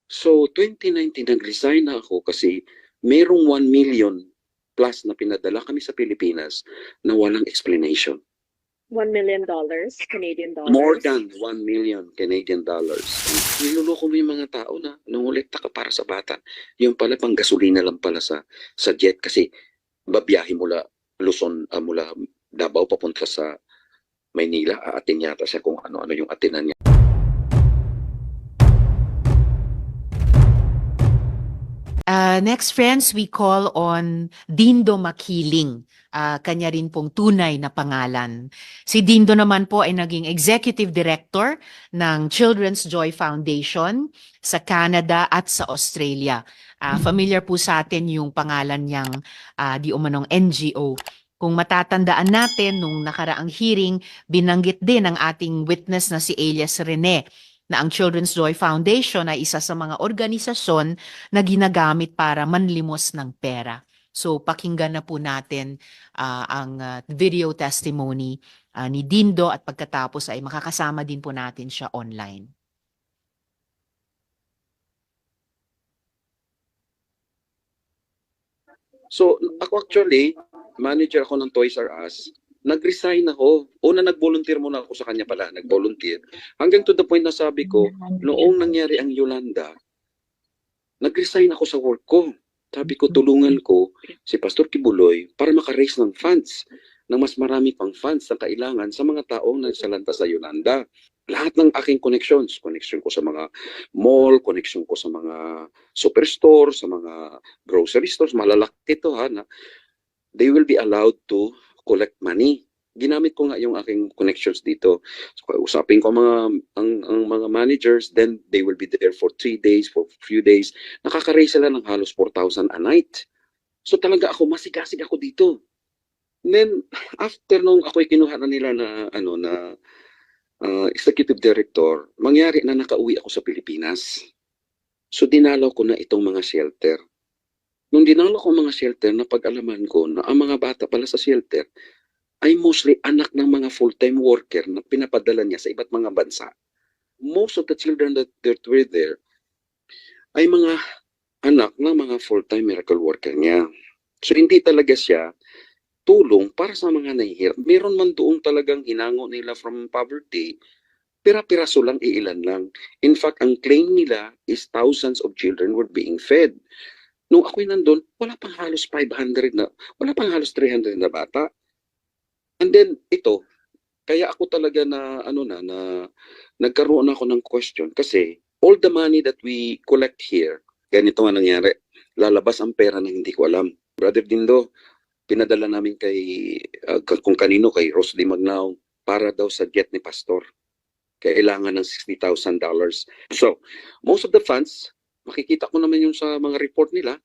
So 2019 nag-resign na ako kasi merong 1 million plus na pinadala kami sa Pilipinas na walang explanation. $1 million Canadian dollars. More than 1 million Canadian dollars. Niloloko mo yung mga tao na nangolekta ka para sa bata. Yung pala pang gasolina lang pala sa jet kasi babiyahe mula Luzon, mula Davao papunta sa Maynila. Aatin yata siya kung ano-ano yung atinan niya. Next, friends, we call on Dindo Makiling. Kanya rin pong tunay na pangalan. Si Dindo naman po ay naging Executive Director ng Children's Joy Foundation sa Canada at sa Australia. Familiar po sa atin yung pangalan niyang di umanong NGO. Kung matatandaan natin, nung nakaraang hearing, binanggit din ng ating witness na si Elias Rene na ang Children's Joy Foundation ay isa sa mga organisasyon na ginagamit para manlimos ng pera. So pakinggan na po natin ang video testimony ni Dindo at pagkatapos ay makakasama din po natin siya online. So ako actually, manager ako ng Toys R Us. Nag-resign ako. Una, nag-volunteer muna ako sa kanya pala. Nag-volunteer. Hanggang to the point na sabi ko, noong nangyari ang Yolanda, nag-resign ako sa work ko. Sabi ko, tulungan ko si Pastor Kibuloy para maka-raise ng funds, ng mas marami pang funds na kailangan sa mga taong nagsalanta sa Yolanda. Lahat ng aking connections, connection ko sa mga mall, connection ko sa mga superstore, sa mga grocery stores, malalaki ito ha, na they will be allowed to collect money. Ginamit ko nga yung aking connections dito. So, usapin ko ang mga managers, then they will be there for 3 days, for a few days. Nakaka-raise sila ng halos 4,000 a night. So talaga ako, masigasig ako dito. And then, after nung ako'y kinuha na nila na executive director, mangyari na nakauwi ako sa Pilipinas. So dinalaw ko na itong mga shelter. Nung dinalaw ko mga shelter, napag-alaman ko na ang mga bata pala sa shelter ay mostly anak ng mga full-time worker na pinapadala niya sa iba't mga bansa. Most of the children that were there ay mga anak ng mga full-time miracle worker niya. So hindi talaga siya tulong para sa mga nahihirap. Meron man doon talagang hinango nila from poverty, pira-piraso lang, iilan lang. In fact, ang claim nila is thousands of children were being fed. Nung ako'y nandun, wala pang halos 500 na, wala pang halos 300 na bata. And then, ito, kaya ako talaga na nagkaroon ako ng question kasi all the money that we collect here, ganito nga nangyari, lalabas ang pera na hindi ko alam. Brother Dindo, pinadala namin kung kanino, kay Rosely Magnao, para daw sa jet ni Pastor. Kailangan ng $60,000. So, most of the funds, makikita ko naman yung sa mga report nila,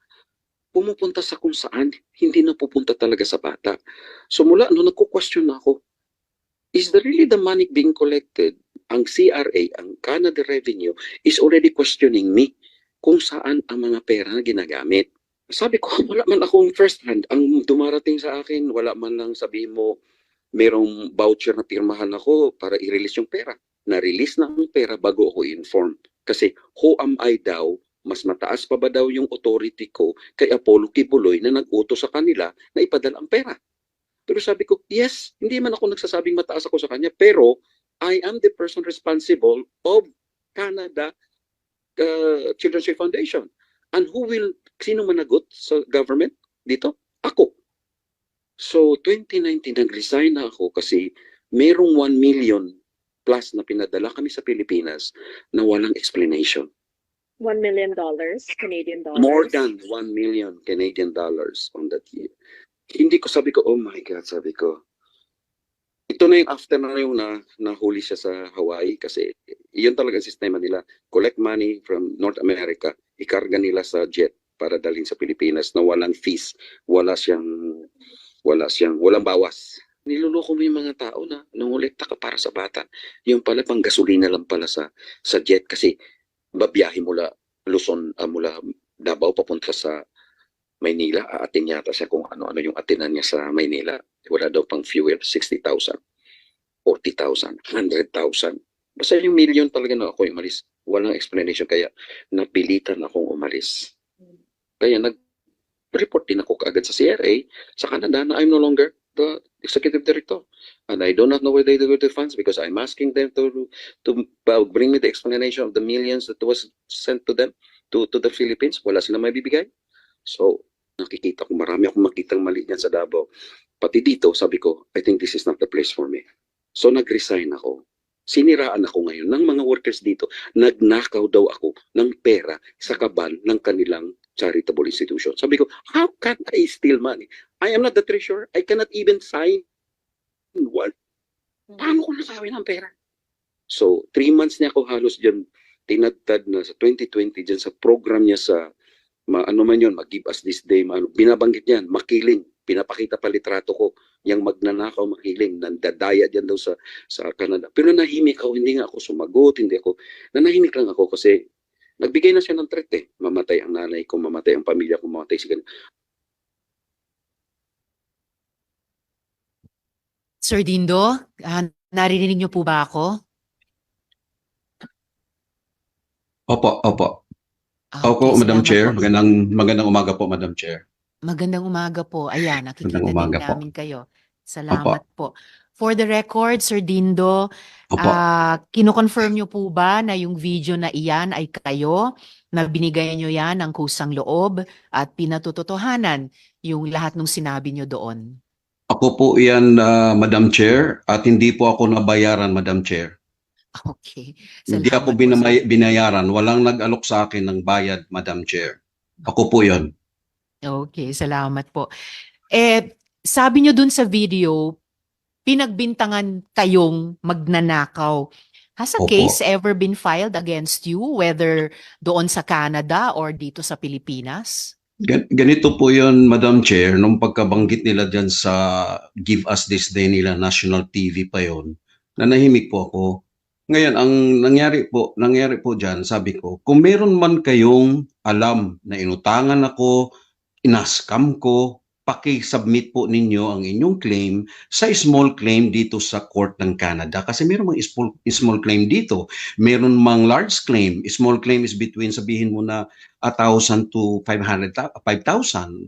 pumupunta sa kung saan, hindi na pupunta talaga sa bata. So mula no nagko-question na ako, is really the money being collected? Ang CRA, ang Canada Revenue, is already questioning me kung saan ang mga pera na ginagamit. Sabi ko, wala man akong first hand. Ang dumarating sa akin, wala man lang sabihin mo, merong voucher na pirmahan ako para i-release yung pera. Na-release na ang pera bago ako inform. Kasi who am I daw? Mas mataas pa ba daw yung authority ko kay Apollo Kibuloy na nag-utos sa kanila na ipadala ang pera? Pero sabi ko, yes, hindi man ako nagsasabing mataas ako sa kanya, pero I am the person responsible of Canada Children's Day Foundation. And sino managot sa government dito? Ako. So 2019, nag-resign na ako kasi merong 1 million plus na pinadala kami sa Pilipinas na walang explanation. $1 million Canadian dollars. More than 1 million Canadian dollars on that year. Hindi ko, sabi ko, oh my God, sabi ko. Ito na yung after na yung nahuli siya sa Hawaii kasi yun talaga ang sistema nila. Collect money from North America, ikarga nila sa jet para dalhin sa Pilipinas na walang fees, walang bawas. Niloloko mo yung mga tao na nangolekta ka para sa bata. Yung pala pang gasolina lang pala sa jet kasi babiyahe mula Luzon, mula Davao papunta sa Maynila. Aatin yata siya kung ano-ano yung atinan niya sa Maynila. Wala daw pang fuel, 60,000, 40,000, 100,000. Basta yung million talaga na ako yung malis. Walang explanation, kaya napilitan akong umalis. Kaya nag-report din ako kaagad sa CRA sa Canada na I'm no longer the executive director. And I do not know where they do the funds because I'm asking them to bring me the explanation of the millions that was sent to them, to the Philippines. Wala silang may bibigay. So, nakikita ko, marami akong makitang mali niyan sa Davao. Pati dito, sabi ko, I think this is not the place for me. So, nag-resign ako. Siniraan ako ngayon ng mga workers dito. Nagnakaw daw ako ng pera sa kabal ng kanilang charitable institution. Sabi ko, how can I steal money? I am not the treasurer. I cannot even sign one. Paano ko nakawin ng pera? So, 3 months niya ako halos dyan tinagtad na sa 2020 dyan sa program niya sa ano man yun, mag-give us this day, binabanggit niyan, makiling, pinapakita pa litrato ko, yung magnanakaw, makiling, nandadaya dyan daw sa Canada. Pero nanahimik ako, hindi nga ako sumagot, nanahimik lang ako kasi nagbigay na siya ng threat eh. Mamatay ang nanay ko, mamatay ang pamilya ko, mamatay si ganun. Sir Dindo, naririnig niyo po ba ako? Opo. Okay, Madam salamat Chair. po. Magandang umaga po, Madam Chair. Magandang umaga po. Ayan, nakikita Magandang umaga din po. namin kayo. Salamat po. For the record, Sir Dindo, Opo. kino-confirm niyo po ba na yung video na iyan ay kayo, na binigay niyo yan ng kusang loob at pinatutotohanan yung lahat ng sinabi niyo doon? Ako po yan, Madam Chair, at hindi po ako nabayaran, Madam Chair. Okay. Hindi ako Salamat po, sir. binayaran. Walang nag-alok sa akin ng bayad, Madam Chair. Ako po yon. Okay, salamat po. Sabi nyo dun sa video, pinagbintangan kayong magnanakaw. Has a Opo. case ever been filed against you, whether doon sa Canada or dito sa Pilipinas? Ganito po yon, Madam Chair, nung pagkabanggit nila dyan sa Give Us This Day nila, National TV pa yon, nanahimik po ako. Ngayon, ang nangyari po dyan, sabi ko, kung meron man kayong alam na inutangan ako, inaskam ko, paki-submit po ninyo ang inyong claim sa small claim dito sa Court ng Canada. Kasi meron mga small claim dito. Meron mang large claim. Small claim is between, sabihin mo na, 1,000 to 5,000.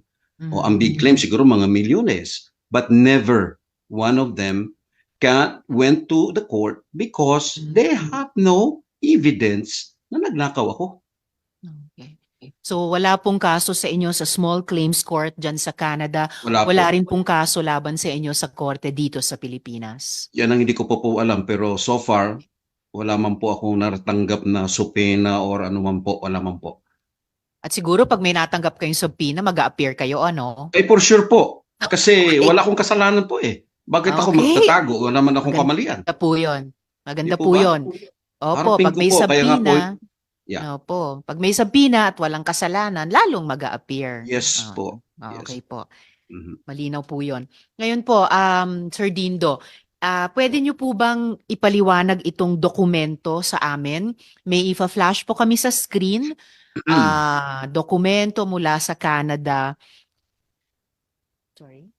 O ang big claim siguro mga milyones. But never one of them went to the court because they have no evidence na nagnakaw ako. Okay. So wala pong kaso sa inyo sa small claims court dyan sa Canada. Wala Wala po. rin pong kaso laban sa inyo sa korte dito sa Pilipinas. Yan ang hindi ko po alam, pero so far wala man po akong naratanggap na subpoena or ano man po, wala man po. At siguro pag may natanggap kayong subpoena, mag-a-appear kayo, ano? For sure po. Kasi Okay. wala akong kasalanan po eh. Bakit ako Okay. magtatago? Wala naman akong kamalian. Maganda po yun. Maganda Di po ba? yun. Opo, Harapin pag ko may po, kaya nga po, subpoena, yeah. opo, pag may subpoena at walang kasalanan, lalong mag-a-appear. Yes Ah, po. Okay Yes. po. Mhm. Malinaw po yun. Ngayon po, Sir Dindo, pwede niyo po bang ipaliwanag itong dokumento sa amin? May ifa-flash po kami sa screen. Dokumento mula sa Canada. Sorry.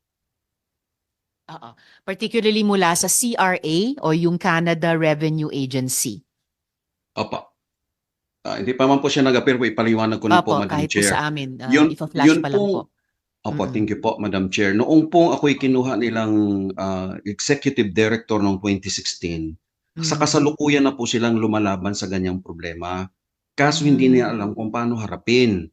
Particularly mula sa CRA o yung Canada Revenue Agency. Opo. Hindi pa man po siya nag-appear po, ipaliwanag ko na po, Opo, Madam kahit po Chair. sa amin. Yun Ifa-flash pa lang pong- po. Opo, thank you po, Madam Chair. Noong pong ako'y kinuha nilang Executive Director noong 2016, sa kasalukuyan na po silang lumalaban sa ganyang problema. Kaso hindi nila alam kung paano harapin.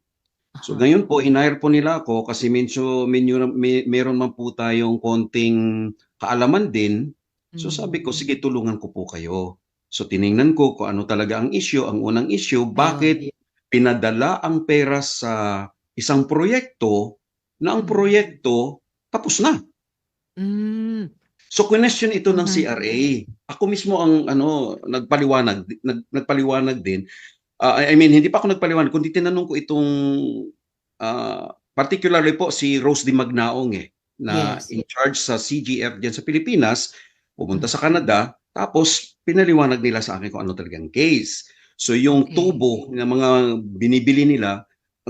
So ngayon po, hinire po nila ako kasi meron man po tayong konting kaalaman din. So sabi ko, sige, tulungan ko po kayo. So tiningnan ko kung ano talaga ang issue. Ang unang issue, bakit pinadala ang pera sa isang proyekto na ang proyekto tapos na. So question ito ng CRA. Ako mismo ang nagpaliwanag din. I mean, hindi pa ako nagpaliwanag, kundi tinanong ko itong particularly po si Rose Di Magnaong na Yes. in charge sa CGF diyan sa Pilipinas, pumunta sa Canada, tapos pinaliwanag nila sa akin kung ano talagang case. So yung Okay. tubo ng mga binibili nila,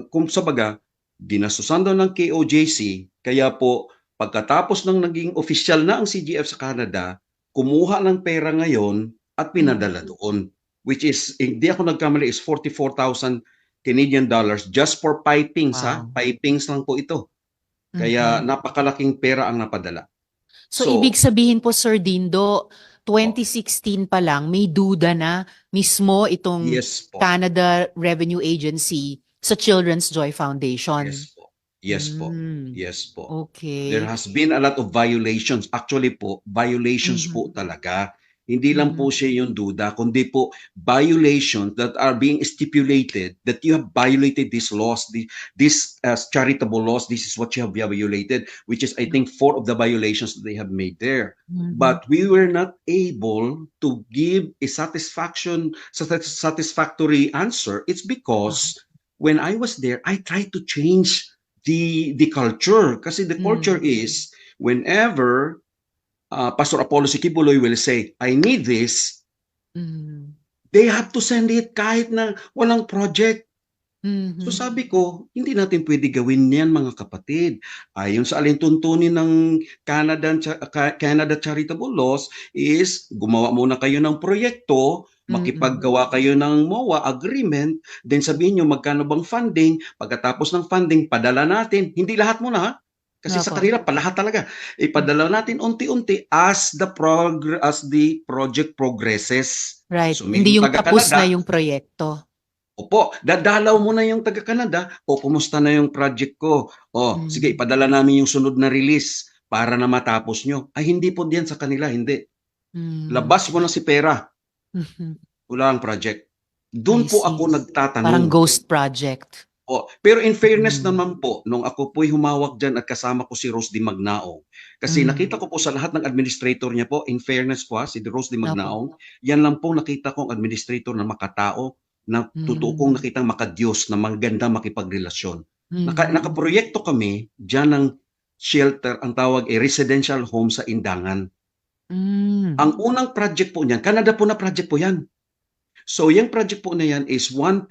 kung sa baga, ginasusan daw ng KOJC, kaya po pagkatapos ng naging official na ang CGF sa Canada, kumuha ng pera ngayon at pinadala doon. which is, hindi ako nagkamali, is 44,000 Canadian dollars just for pipings, ha? Wow. Pipings lang po ito. Kaya Mhm. napakalaking pera ang napadala. So, ibig sabihin po, Sir Dindo, 2016 pa lang, may duda na mismo itong Yes po. Canada Revenue Agency sa Children's Joy Foundation. Yes po. Yes po. Mm. Yes po. Okay. There has been a lot of violations. Actually po, violations po talaga. Hindi lang po siya yung duda, kundi po violations that are being stipulated that you have violated these laws, these charitable laws. This is what you have violated, which is, I think, 4 of the violations that they have made there. But we were not able to give a satisfactory answer. It's because when I was there, I tried to change the culture. Kasi the culture is, whenever Pastor Apollo Sikibuloy will say, I need this, they have to send it kahit na walang project. So sabi ko, hindi natin pwede gawin yan, mga kapatid. Ayon sa alintuntunin ng Canada Charitable Laws is, gumawa muna kayo ng proyekto, makipaggawa kayo ng MOA agreement, then sabihin nyo magkano bang funding, pagkatapos ng funding, padala natin. Hindi lahat muna, ha? Kasi sa Opo. kanila, palahat talaga. Ipadala natin unti-unti as the project progresses. Right. So, may Hindi yung tapos taga-Canada, na yung proyekto. opo, dadalaw muna yung taga-Canada. O, kumusta na yung project ko? O, sige, ipadala namin yung sunod na release para na matapos nyo. Ay, hindi po diyan sa kanila, hindi. Labas mo na si pera. Wala ang project. Doon I po see. ako nagtatanong. Parang ghost project. O, pero in fairness naman po, nung ako po'y humawak dyan at kasama ko si Rose Di Magnaong, kasi nakita ko po sa lahat ng administrator niya po, in fairness po, si Rose Di Magnaong, yan lang po nakita kong administrator na makatao, na totoo kong nakitang makadiyos, na maganda makipagrelasyon. Nakaproyekto kami dyan ng shelter, ang tawag ay residential home sa Indangan. Ang unang project po niyan, Canada po na project po yan. So, yung project po na yan is 1.4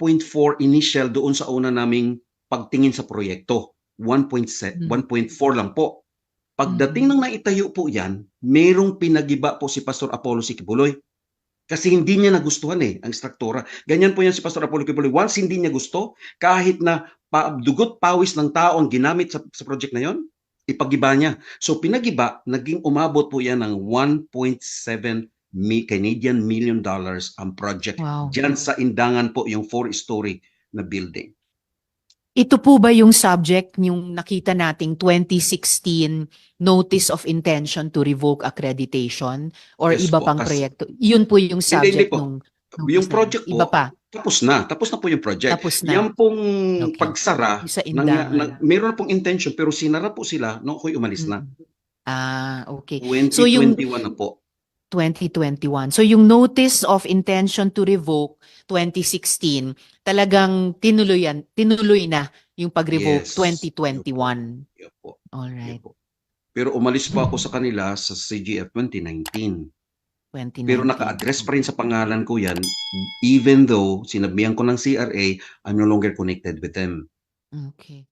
initial doon sa una naming pagtingin sa proyekto. 1.4 lang po. Pagdating ng naitayo po yan, merong pinagiba po si Pastor Apollo Sikibuloy. Kasi hindi niya nagustuhan ang struktura. Ganyan po yan si Pastor Apollo Sikibuloy. Once hindi niya gusto, kahit na dugot pawis ng tao ang ginamit sa project na yon, ipagiba niya. So, pinagiba, naging umabot po yan ng 1.7 Canadian million dollars ang project. Wow. Diyan sa Indangan po yung 4-story na building. Ito po ba yung subject yung nakita nating 2016 Notice of Intention to Revoke Accreditation or Yes iba po, pang proyekto? Yun po yung subject po. nung Yung project po, iba pa. tapos na po yung project. Tapos na. Yan pong Okay. pagsara, Yung sa Indangan. meron na pong intention pero sinara po sila nung ako'y umalis na. Okay. 2021 So yung na po. 2021. So yung Notice of Intention to Revoke 2016, talagang tinuloy na yung pag-revoke Yes. 2021. Yan po. Alright. Yan po. Pero umalis pa ako sa kanila sa CGF 2019. 2019. Pero naka-address pa rin sa pangalan ko yan, even though sinabihan ko ng CRA, I'm no longer connected with them. Okay.